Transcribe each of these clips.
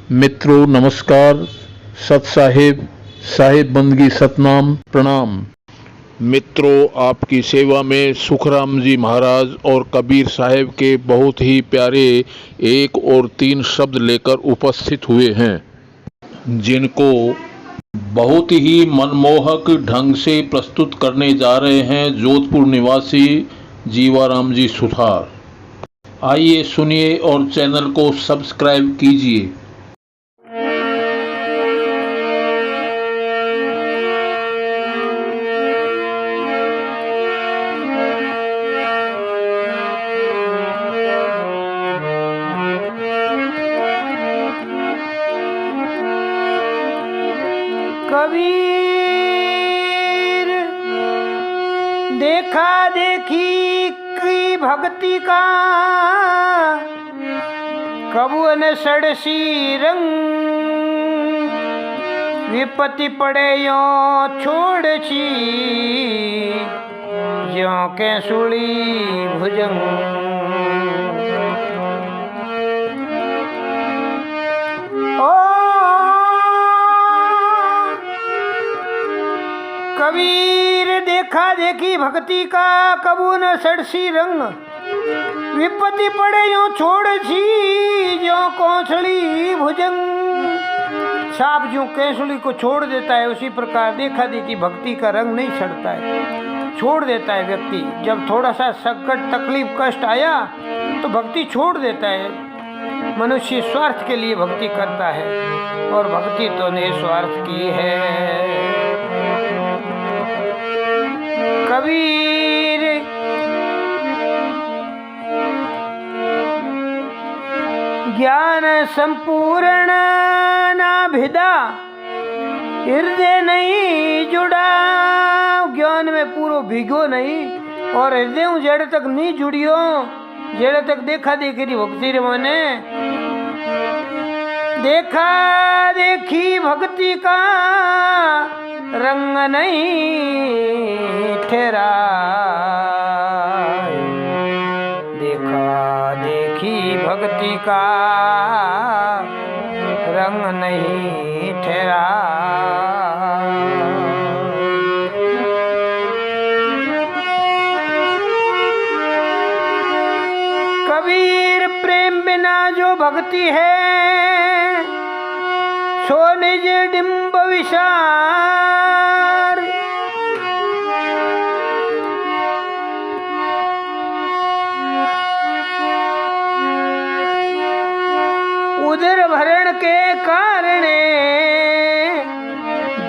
मित्रों नमस्कार, सत साहिब, साहिब बंदगी सतनाम प्रणाम। मित्रों, आपकी सेवा में सुखराम जी महाराज और कबीर साहिब के बहुत ही प्यारे 1 और 3 शब्द लेकर उपस्थित हुए हैं, जिनको बहुत ही मनमोहक ढंग से प्रस्तुत करने जा रहे हैं जोधपुर निवासी जीवाराम जी सुथार। आइए सुनिए और चैनल को सब्सक्राइब कीजिए। कबीर देखा देखी की भक्ति का कबून सड़सी रंग विपत्ति पड़े यो छोड़ छी जो के सुली भुजंग। कबीर देखा देखी भक्ति का कबू न सड़सी रंग विपत्ति पड़े यूं छोड़ छी जो कौशली भुजंग। सांप जो कैसुली को छोड़ देता है उसी प्रकार देखा देखी भक्ति का रंग नहीं सड़ता है, छोड़ देता है व्यक्ति। जब थोड़ा सा संकट तकलीफ कष्ट आया तो भक्ति छोड़ देता है। मनुष्य स्वार्थ के लिए भक्ति करता है और भक्ति तो निस्वार्थ की है। कबीर ज्ञान संपूर्ण ना भिदा हृदय नहीं जुड़ा, ज्ञान में पूरो भिगो नहीं और हृदय जड़ तक नहीं जुड़ियो, जड़ तक देखा देखी भक्ति रे मने देखा देखी भक्ति का रंग नहीं ठहरा, देखा देखी भक्ति का रंग नहीं ठहरा। कबीर प्रेम बिना जो भक्ति है सो निज डिंब विशार, उदर भरण के कारणे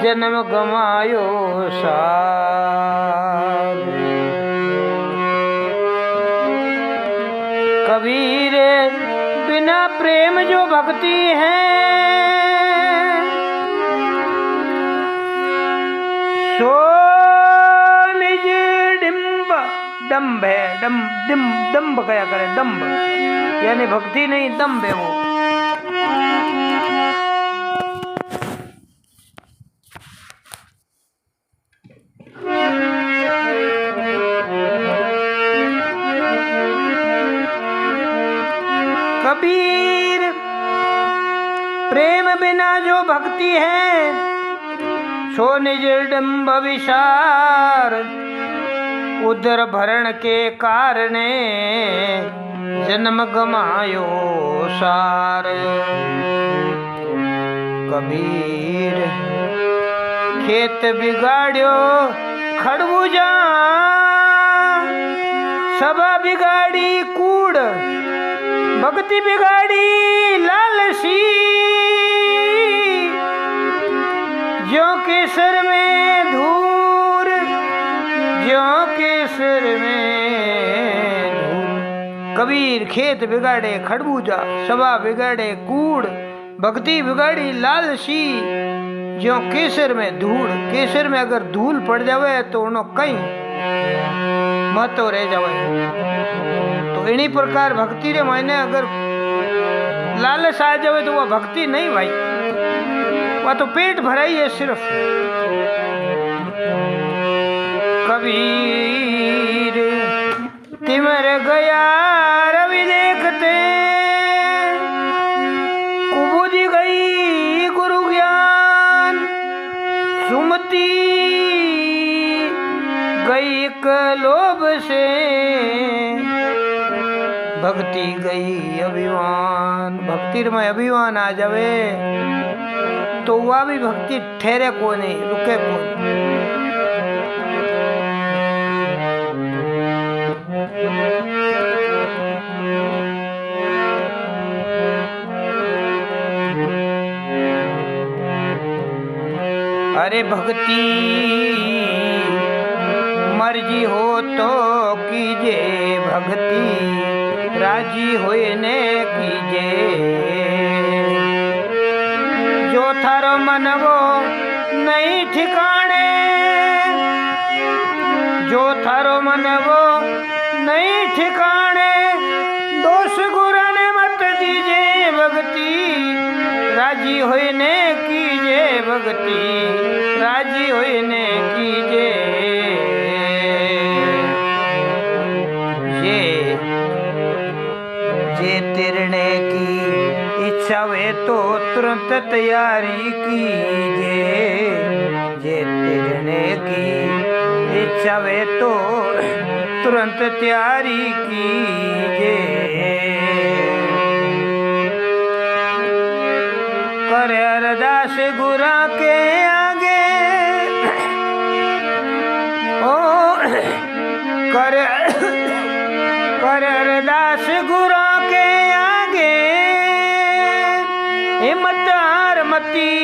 जन्म गमायो सार। कबीर बिना प्रेम जो भक्ति है सो निज डिंब, दम्भ है, दम्भ कया करे, दम्भ यानी भक्ति नहीं दम्भ है वो। कबीर प्रेम बिना जो भक्ति है सो निज डिंब विशार, उदर भरण के कारणे जन्म गमायो सार। कबीर खेत बिगाड़ियो खड़बूजा, सभा बिगाड़ी कूड़, भक्ति बिगाड़ी लालसी, जो के सर में धूर, जो के सर में धूर। कबीर खेत बिगाड़े खड़बूजा, सभा बिगाड़े कूड़, भक्ति बिगाड़ी लालसी, जो केसर में धूल। केसर में अगर धूल पड़ जावे तो उनो कहीं महत्व रह जावे। तो इन्हीं प्रकार भक्ति रे मायने अगर लालच आ जावे तो वह भक्ति नहीं भाई, वह तो पेट भराई है सिर्फ। कबीर तिमर गया रवि देखते, कुबूदी गई गुरु ज्ञान, सुमति गई एक लोभ से, भक्ति गई अभिमान। भक्ति में अभिमान आ जावे तो वह भी भक्ति ठहरे को नहीं, रुके को नहीं। अरे भक्ति मर्जी हो तो कीजे, भक्ति राजी होए ने कीजे। जो थारो मन वो नहीं ठिकाने, जो थारो मन वो नहीं ठिकाने, दोष गुरु ने मत दीजे। भक्ति राजी होए ने कीजे, भक्ति राजी होए ने कीजे। जे तिरने की इच्छा वे तो तुरंत तैयारी कीजे। जे तिरने की इच्छा वे तो तुरंत तैयारी कीजे। करे अरदास गुरा के आगे, ओ करे अरदास गुरा के आगे। हिम्मत हार मती,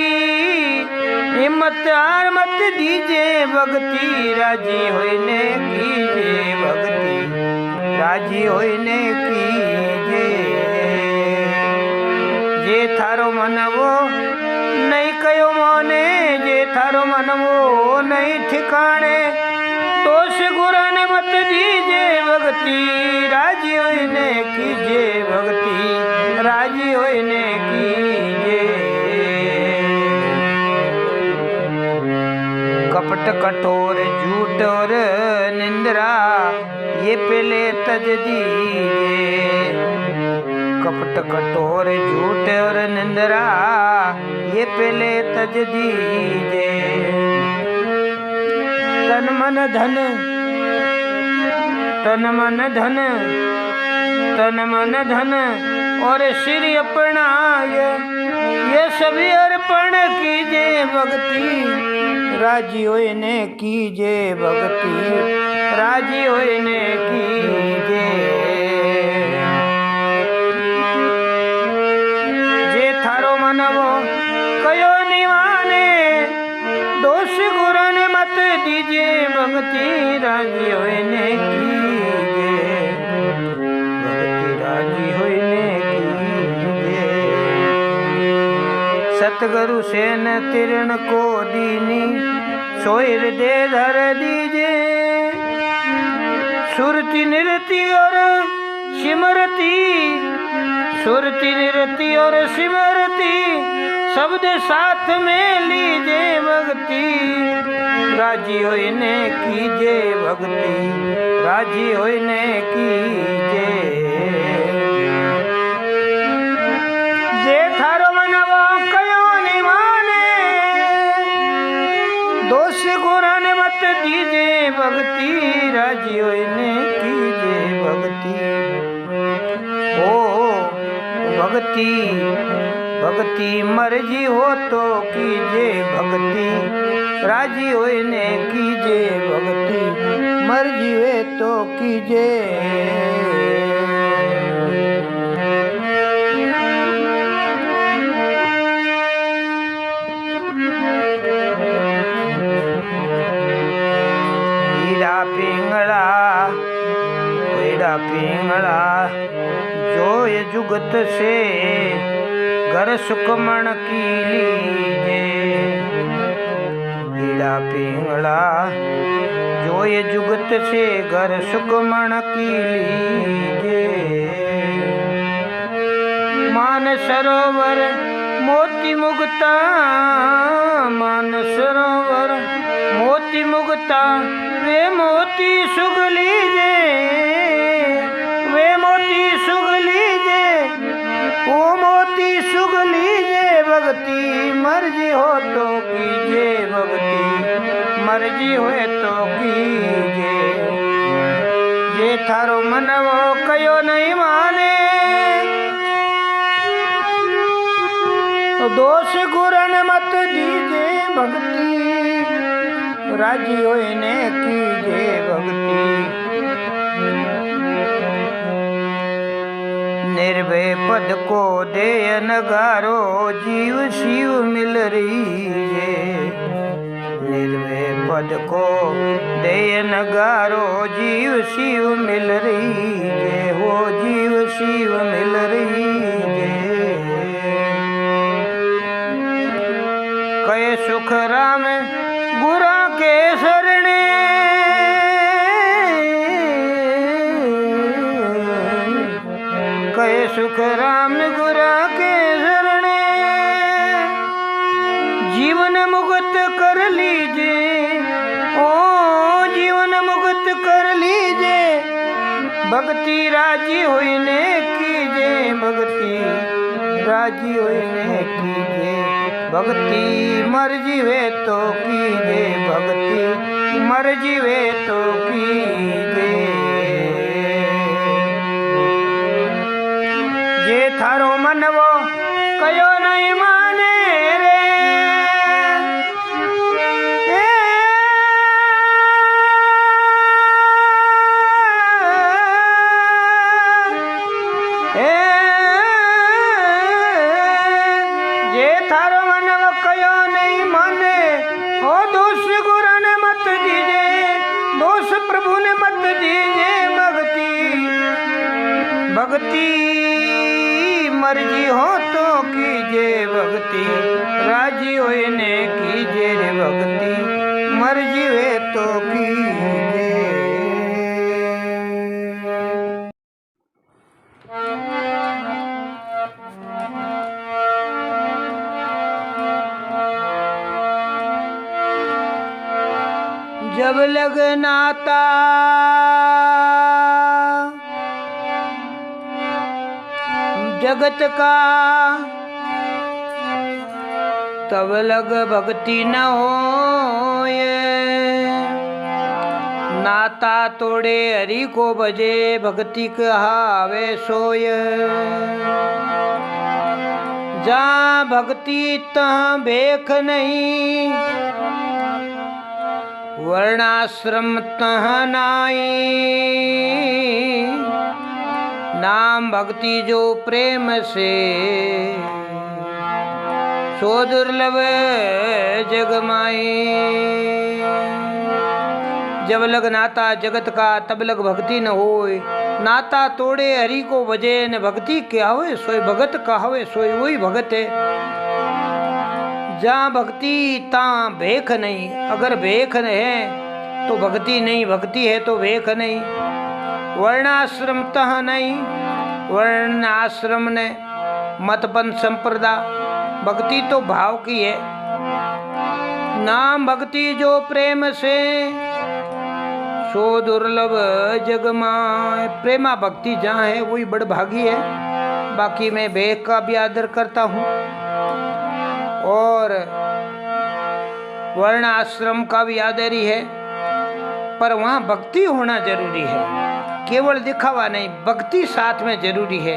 हिम्मत हार मत दीजे। भक्ति राजी होने कीजे, भक्ति राजी होने कीजे। जे थारो मन वो नहीं कयो मोने, जे थारो मन वो नहीं ठिकाने, दोष गुरु ने मत दीजे। भक्ति राजी होने कीजे, भक्ति राजी होने कीजे। कपट कठोर झूठ और निंद्रा ये पहले तज दीजे। कपट कठोर झूठ और निंद्रा ये पहले तज दीजे। तन मन धन, तन मन धन, तन मन धन और सिर अपना ये सभी अर्पण कीजे। भक्ति राजी होने कीजे, भक्ति राजी होने कीजे। जे थारो मन वो कयो निवाने, दोष गुरु ने मत दीजे। भक्ति राजी होने कीजे, भक्ति राजी होने कीजे। सतगुरु सेन तिरण को दीनी, सोई हृदय धर दीजे। सुरति निरति और सिमरती, सुरति निरति और सिमरती शब्द साथ में लीजे। भक्ति राजी होने कीजे, भक्ति राजी होने कीजे। जे थारो मन वो कयो निवाने, दोष गुरु ने मत दीजे। भक्ति राजी होने कीजे, भक्ति ओ भक्ति भक्ति मर्जी हो तो कीजे। भक्ति राजी होने कीजे, भक्ति मर्जी हुए तो कीजे। हीरा पिंगला, हीरा पिंगला जो ये जुगत से घर सुखमण की लीजे। हीरा पिंगला जो ये जुगत से घर सुखमण की लीजे। मान सरोवर मोती मुक्ता, मान सरोवर मोती मुक्ता वे मोती सुग लीजे। वे मोती सुग लीजे, वो मोती सुग लीजे। भगती मर्जी हो तो कीजे भगती मर्जी हुए तो कीजे जे थारो मनवो कयो नहीं माने तो दोष गुरन मत दीजे भक्ति राजी होए ने कीजे भक्ति निर्भय पद को दे नगारो जीव शिव मिल रही है निर्भय पद को दे नगारो जीव शिव मिल रही है वो जीव शिव मिल रही है कहे सुख राम गुरा के शरणे कहे सुख राम गुरा के शरणे जीवन मुक्त कर लीजे ओ जीवन मुक्त कर लीजे भक्ति राजी होने कीजे भक्ति राजी होने कीजे भक्ति मर्जी वे तो कीजे भक्ति मर्जी वे तो कीजे जे थारो मनवो कयो नहीं माने रे जे थारो मनवो कयो नहीं माने ओ दोष गुरु ने मत दीजे दोष प्रभु ने मत दीजे भक्ति मर्जी हो तो कीजे भक्ति राजी होए ने कीजे रे भक्ति मर्जी है तो कीजे जब लगनाता जगत का तब लग भक्ति न हो नाता तोड़े हरि को बजे भक्ति कहावे सोय जहाँ भक्ति तहाँ भेख नहीं वर्णाश्रम तहाँ नाई नाम भक्ति जो प्रेम से सो दुर्लभ जग माई जब लग नाता जगत का तब लग भक्ति न होए नाता तोड़े हरि को बजे न भक्ति क्या होए सोई भगत कहावे सोई वही भगत है जहाँ भक्ति ता भेख नहीं अगर भेख है तो भक्ति नहीं भक्ति है तो भेख नहीं वर्णाश्रम तह नहीं वर्ण आश्रम ने मतपन संप्रदा भक्ति तो भाव की है नाम भक्ति जो प्रेम से सो दुर्लभ जग माय प्रेमा भक्ति जहाँ है वही बड़ भागी है बाकी मैं भेख का भी आदर करता हूँ और वर्ण आश्रम का भी आदर ही है पर वहाँ भक्ति होना जरूरी है केवल दिखावा नहीं भक्ति साथ में जरूरी है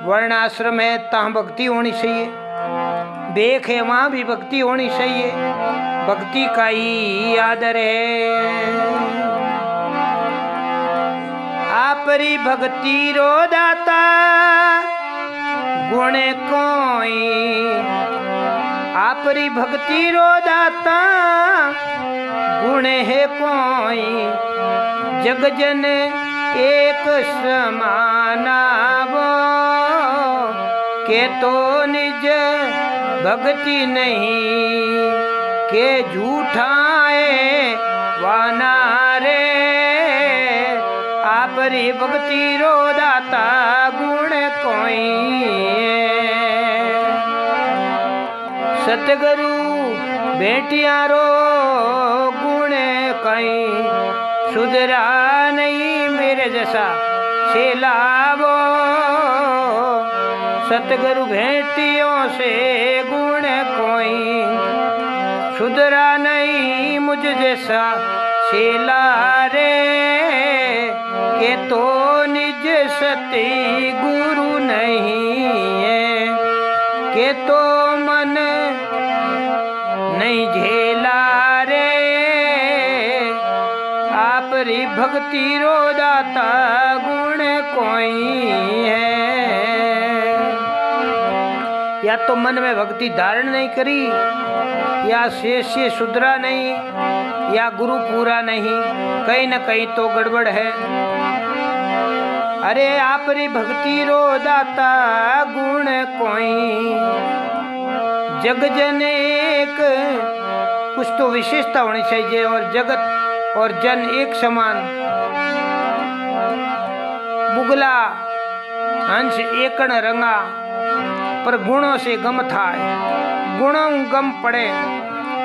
वर्ण आश्रम है तहाँ भक्ति होनी चाहिए भेख है वहाँ भी भक्ति होनी चाहिए भक्ति का ही आदर है आपरी भक्ति रो दाता गुण कोई आपरी भक्ति रो दाता गुण है कोई जग जन एक समाना वो के तो निज भक्ति नहीं के झूठा है वाना रे आपरी भक्ति रो दाता गुण कोई सतगुरु बेटियारो गुण कहीं सुधरा नहीं मेरे जैसा सेलावो सतगुरु भेटियों से गुण कोई सुधरा नहीं मुझ जैसा शेला रे के तो निज सती गुरु नहीं है के तो मन नहीं झेला रे आप री भक्ति रो दाता गुण कोई है। या तो मन में भक्ति धारण नहीं करी, या शेष सुधरा नहीं, या गुरु पूरा नहीं, कहीं न कहीं तो गड़बड़ है। अरे आप री भक्ति रो दाता गुण कोई जग जन एक, कुछ तो विशेषता होनी चाहिए और जगत और जन एक समान। बुगला हंस एकण रंगा पर गुणों से गम था, गुणों गम पड़े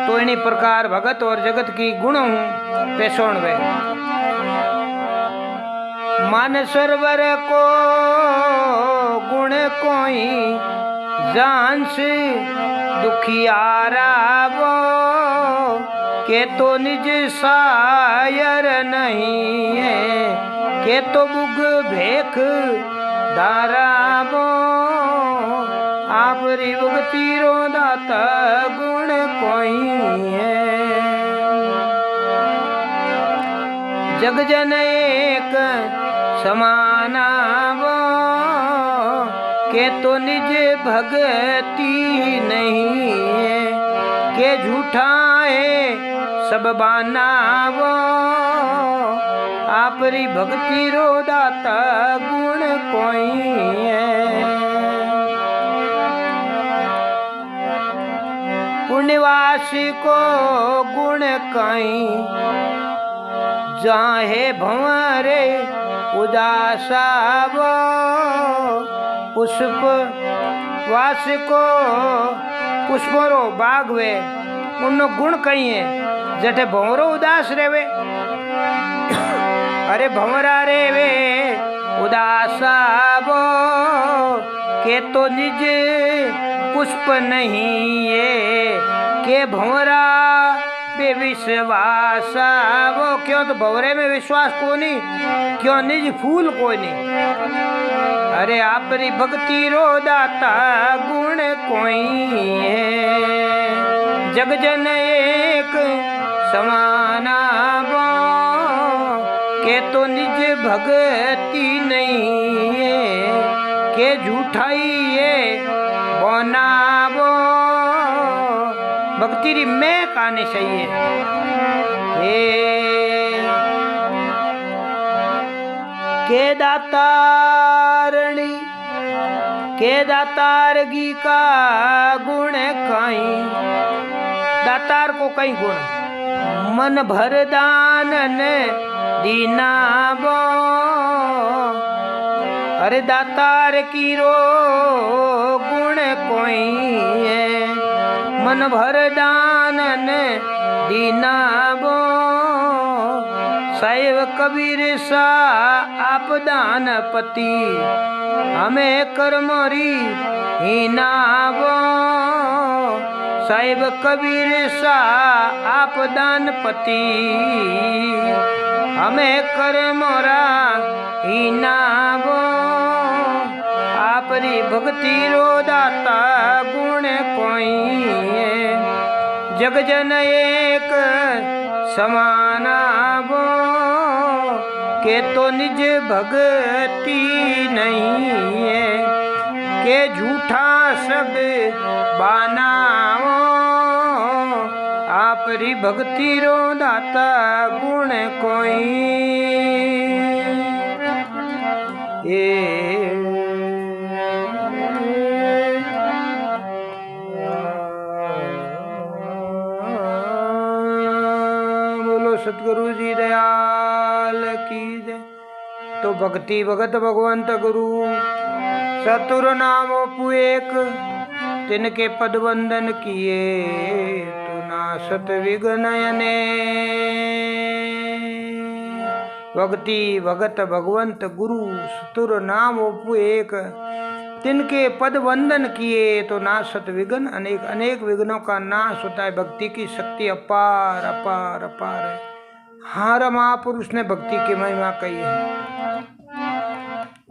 तो इन्हीं प्रकार भगत और जगत की गुणों पेशोण वे। मान सरवर को गुण कोई जांस दुखियारा वो के तो निज सायर नहीं है के तो बुग भेख दारा वो आप री भक्ति रो दाता गुण कोई है। जग जन एक समाना वो के तो निज भक्ति नहीं है के झूठा है सब बाना वो आप री भक्ति रो दाता गुण कोई है। पुण्यवासी को गुण कहीं जाहे भंवरे उदासा वो पुष्प वास को पुष्परो बागवे उन गुण कहीं है जठे भंवरो उदास रेवे। अरे भंवरा रेवे उदासा वो के तो निज पुष्प नहीं है के भंवरा पे विश्वास वो क्यों तो भंवरे में विश्वास को नहीं क्यों निज फूल को नहीं। अरे आप री भक्ति रो दाता गुण कोई है। जग जन एक समाना वो के तो निज भक्ति नहीं है के झूठाई है बोना वो भक्ति री मैं काने चाहिए। के दातारणी के दातारगी का गुण कहीं दातार को कहीं गुण मन भर दानन दीना वो अरे दातार की रो गुण कोई है मन भर दानन दीना वो साहिब कबीर सा आप दान पति हमें कर्मरी हीना वो साहिब कबीर सा आप दान पति हमें कर्मरा हीना वो आप री भक्ति रो दाता गुण कोई है। जग जन एक समाना वो के तो निज भक्ति नहीं है के झूठा सब बानाओ आप री भक्ति रो दाता गुण कोई बोलो सतगुरु जी दयाल की जय। तो भक्ति भगत भगवंत गुरु सतुर नाम पुएक तिनके पद वंदन किए तू नासत विघ्नयने। भक्ति भगत भगवंत गुरु सतुर नाम पुएक तिनके पद वंदन किए तो नाशत विघ्न, अनेक अनेक विघ्नों का नाश होता है। भक्ति की शक्ति अपार अपार अपार है। हर महापुरुष ने भक्ति की महिमा कही है।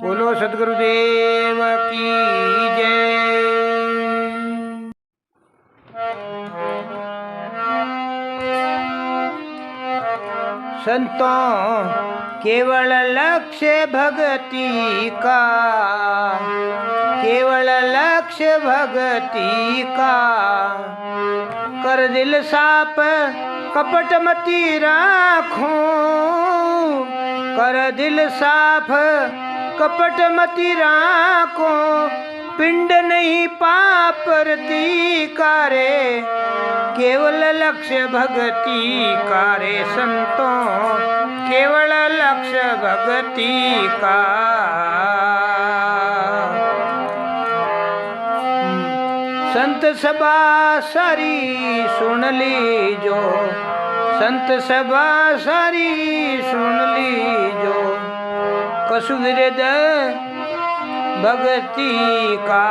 बोलो सदगुरुदेव की जय। संतों केवल लक्ष्य भक्ति का, केवल लक्ष्य भक्ति का, कर दिल साफ कपट मति राखो, कर दिल साफ कपट मति राखो, पिंड नहीं पाप रति कारे, केवल लक्ष्य भक्ति कारे। संतों केवल लक्ष्य भक्ति का। संत सभा सारी सुन लीजो, संत सभा सारी सुन लीजो, कसु विरद भक्ति का,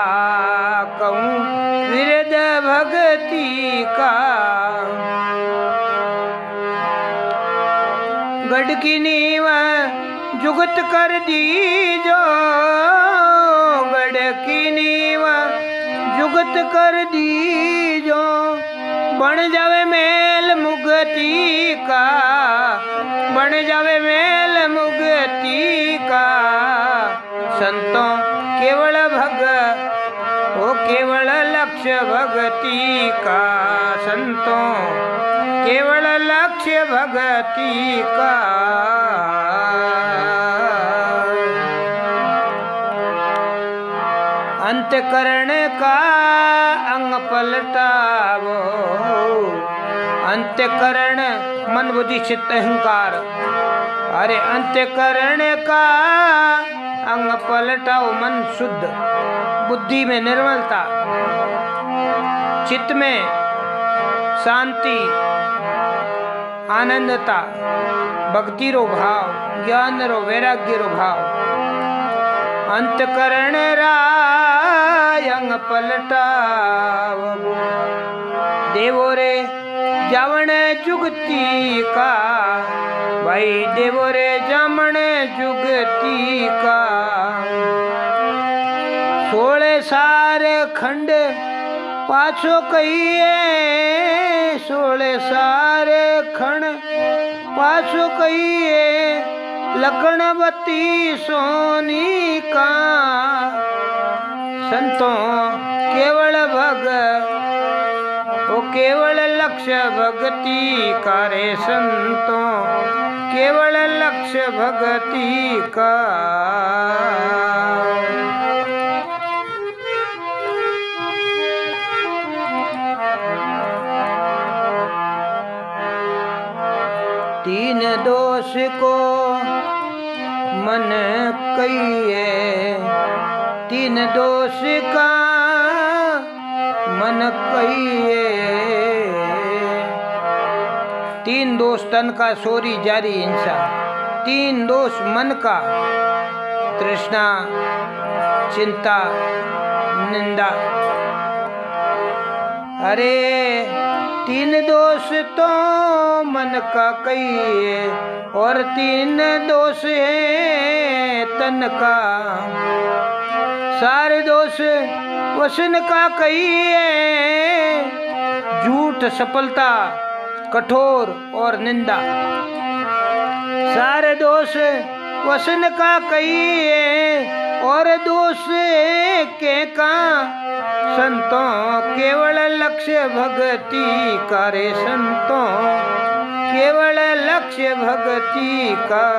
कहूँ विरद भक्ति का। गढ़ की नींव जुगत कर दीजो, गढ़ की नींव जुगत कर दीजो, बन जावे मेल मुक्ति का, बन जावे मेल मुक्ति का। संतों केवल ओ केवल लक्ष्य भक्ति का, संतों केवल लक्ष्य भक्ति का। अंतकरण का अंग पलटावो, अंतकरण मन बुद्धि चित्त अहंकार, अरे अंतकरण का अंग पलटाओ, मन शुद्ध, बुद्धि में निर्मलता, चित्त में शांति आनंदता, भक्ति रो भाव, ज्ञान रो वैराग्य रो भाव। अंतकरण राय अंग पलटाओ, देवो रे जावण जुगती का, भाई देवो रे जामण जुगती का। 16 सारे खंड पाछो कहिए, 16 सारे खंड पाछो कहिए, लखनवती सोनी का। संतों केवल केवल लक्ष्य भक्ति करे, संतों केवल लक्ष्य भक्ति का। तीन दोष को मन कहिए, तीन दोष का मन कहिए। 3 दोष तन का, सोरी जारी हिंसा। 3 दोष मन का, तृष्णा चिंता निंदा। अरे 3 दोष तो मन का कहिए, और 3 दोष है तन का। सारे दोष वसन का कहिए, झूठ सफलता कठोर और निंदा। सारे दोष वसन का कहिए, और दोष के का। संतों केवल लक्ष्य भक्ति करे, संतों केवल लक्ष्य भक्ति का।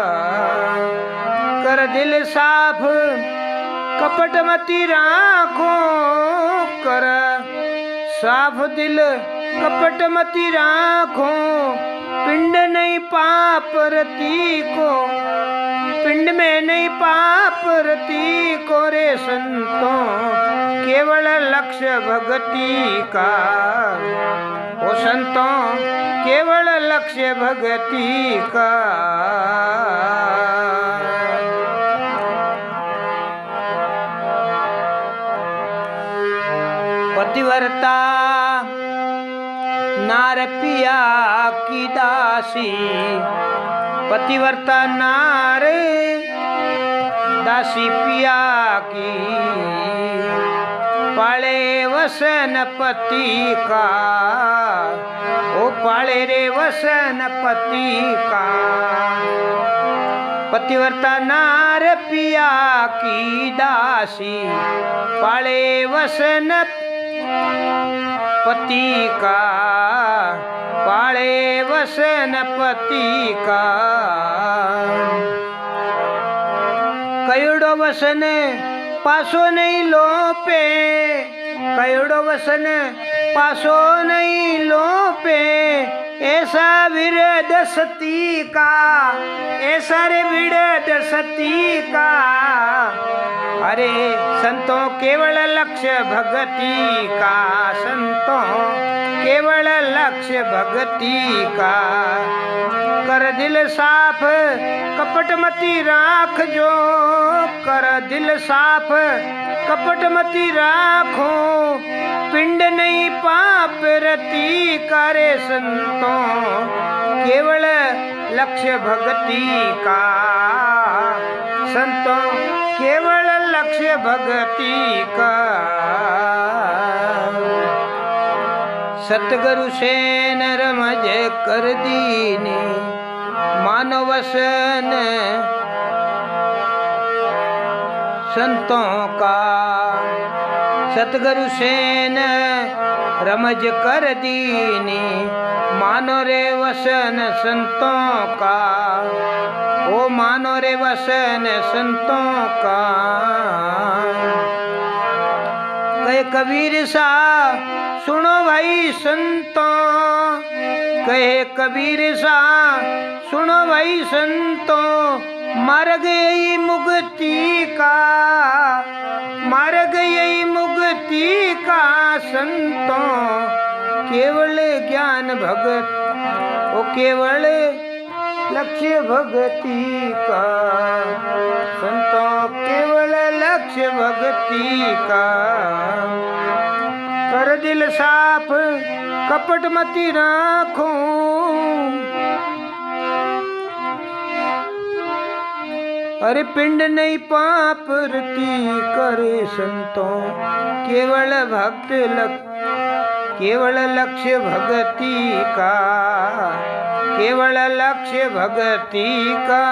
कर दिल साफ कपट मति राखो, कर साफ दिल कपट मति राखो। पिंड नहीं पाप रति को, पिंड में नहीं पाप रति को रे। संतों केवल लक्ष्य भक्ति का, ओ संतों केवल लक्ष्य भक्ति का। पतिव्रता नार पिया की दासी, पतिव्रता नार दासी पिया की, पाले वसन पति का, ओ पाले रे वसन पति का। पतिव्रता नार पिया की दासी, पाले वसन पति का, पाले वसन पति का। कयोड़ो वसन पासो नहीं लोपे, कयोड़ो वसन पासो नहीं लोपे, ऐसा विरद सती का, ऐसा रे विरद सती का। अरे संतों केवल लक्ष्य भक्ति का, संतों केवल लक्ष्य भक्ति का। कर दिल साफ कपट मती राख जो, कर दिल साफ कपट मती राखो, पिंड नहीं पाप रति करे। संतों केवल लक्ष्य भक्ति का, संतों केवल लक्ष्य भक्ति का। सतगुरु सेन रमज कर दीनी, मानो वसन संतों का। सतगुरु सेन रमज कर दीनी, मानो रे वसन संतों का, ओ मानो रे वसन संतों का। कहे कबीर सा सुनो भाई संतों, कहे कबीर सा सुनो भाई संतों, मार्ग यही मुक्ति का, मार्ग यही मुक्ति का। संतों केवल ज्ञान भगत, ओ केवल लक्ष्य भक्ति का, संतों केवल लक्ष्य भक्ति का। कर दिल साफ कपट मती राखो, अरे पिंड नहीं पाप रति करे। संतों केवल भक्त केवल लक्ष्य भक्ति का, केवल लक्ष्य भक्ति का।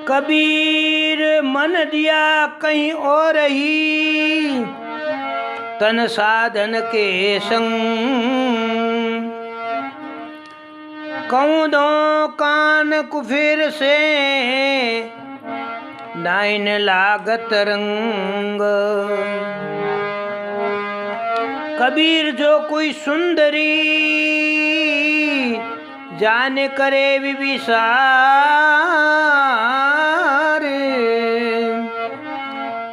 कबीर मन दिया कहीं और ही, तन साधन के संग। कहूँ दो कान कुफिर से, नाइन लागत रंग। कबीर जो कोई सुंदरी, जाने करे विविसार।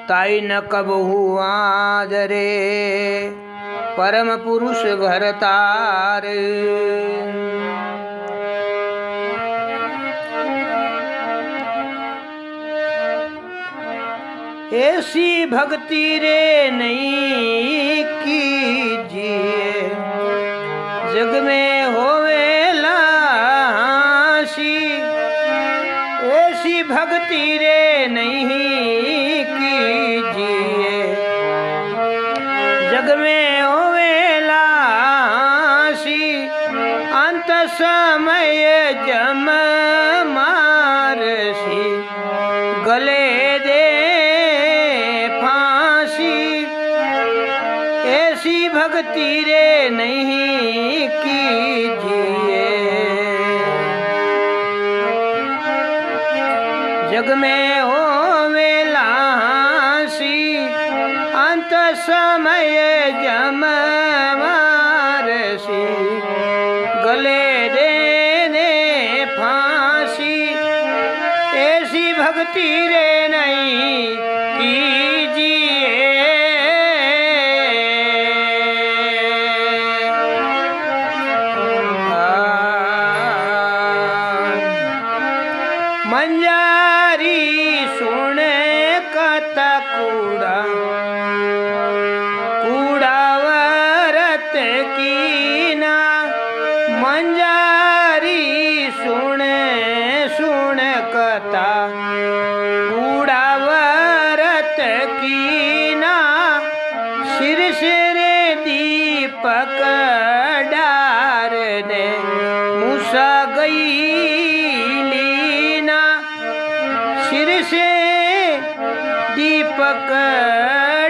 ताई न कब हुआ जरे, परम पुरुष भरतार। ऐसी भक्ति रे नहीं कीजिए, जग में होवे लासी। ऐसी भक्ति रे नहीं कीजिए, जग में होवे लासी। अंत समय जम मारसी, गले दे भक्ति रे नहीं कीजिए, जग में होवे लासी। अंत समय जम मारसी, गले देने फांसी। ऐसी भक्ति रे नहीं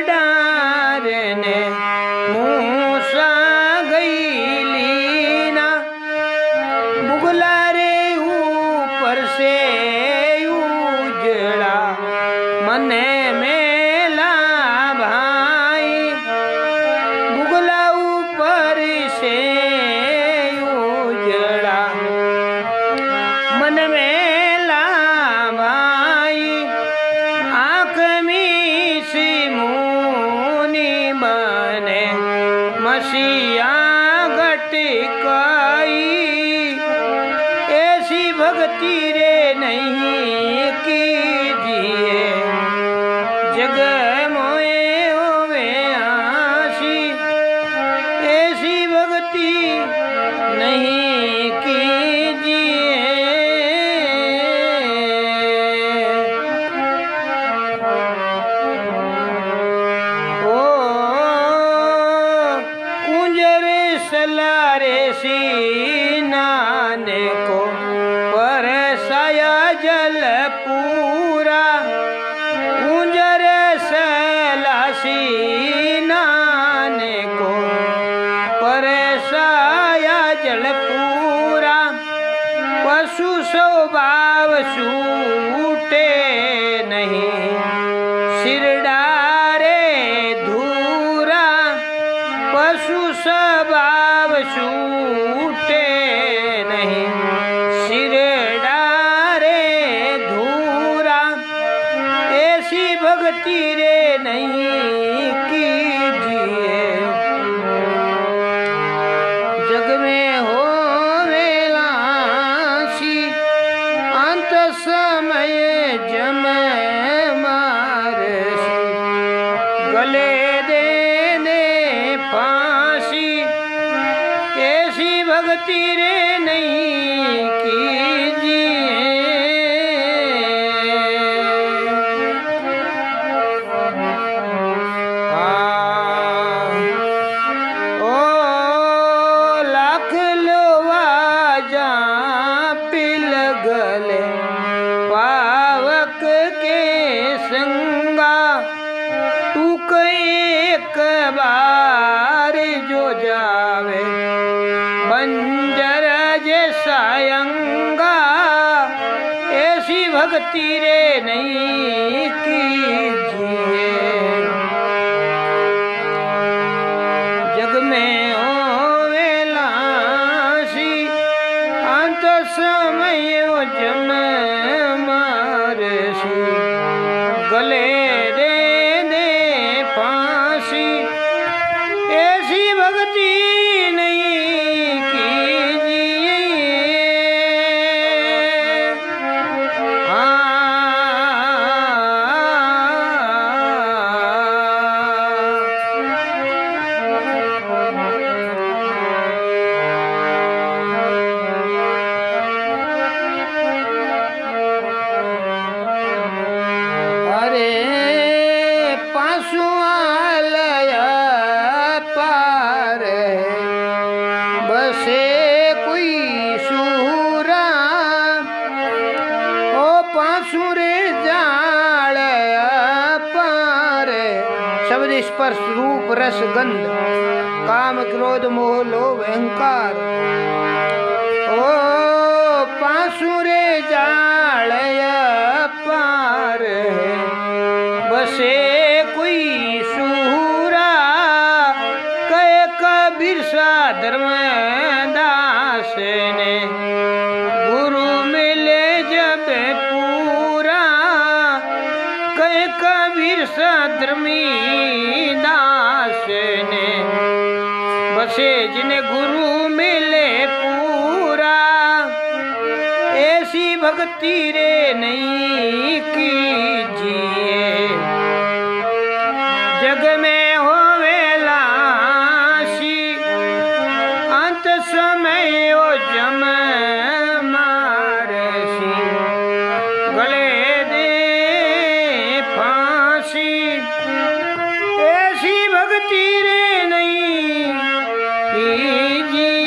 डार ने मूसा गई ना बुगला रे ऊपर से उजड़ा मने मेला भाई बुगला ऊपर से उजड़ा मन मेला भाई आँख में से मुनि बने मसीहा घटकाई ऐसी भक्ति रे नहीं कीजिए जग मोए होवे आसी ऐसी भक्ति नहीं कीजिए ओ कुंजरे सलारे सीनाने को परसाया जल पूरा कुंजर सलासी नाने को परसाया जल पूरा पशु स्वभाव छूटे नहीं सिर डारे धूरा पशु स्वभाव छूटे नहीं सिर डारे धूरा ऐसी भक्ति रे नहीं कीजिए जग में हो वेलासी अंत समय जम मारसी गले देने फांसी ऐसी भक्ति रे नहीं कीजिए ओ लाख लोवा जा पिल गले पावक के संगा तू एक बार जो जावे बंजर जैसा अंगा ऐसी भक्ति रे नहीं कीजिए जग में हो वेलासी अंत समय जम मारसी गले दे दे फांसी ऐसी भक्ति नहीं कीजिए अरे पासुआलया पार बसे कोई सूरा ओ पासुरे जाल पार शब्द स्पर्श रूप रस गंध काम क्रोध मोह लोभ अहंकार ओ पासुरे जाल पार बसे कोई सूरा कह कबीर सा धर्मदास ने गुरु मिले जब पूरा कह कबीर सा धर्मीदास ने बसे जिन्हें गुरु मिले पूरा ऐसी भक्ति रे नहीं कीजिए जग में हो वेलासी अंत समय ओ जम मारसी गले दे फांसी ऐसी भक्ति रे नहीं कीजिए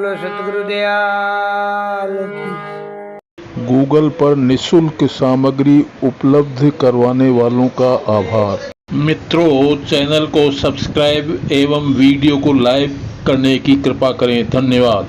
बोलो सतगुरुदयाल की। गूगल पर निशुल्क सामग्री उपलब्ध करवाने वालों का आभार। मित्रों, चैनल को सब्सक्राइब एवं वीडियो को लाइक करने की कृपा करें। धन्यवाद।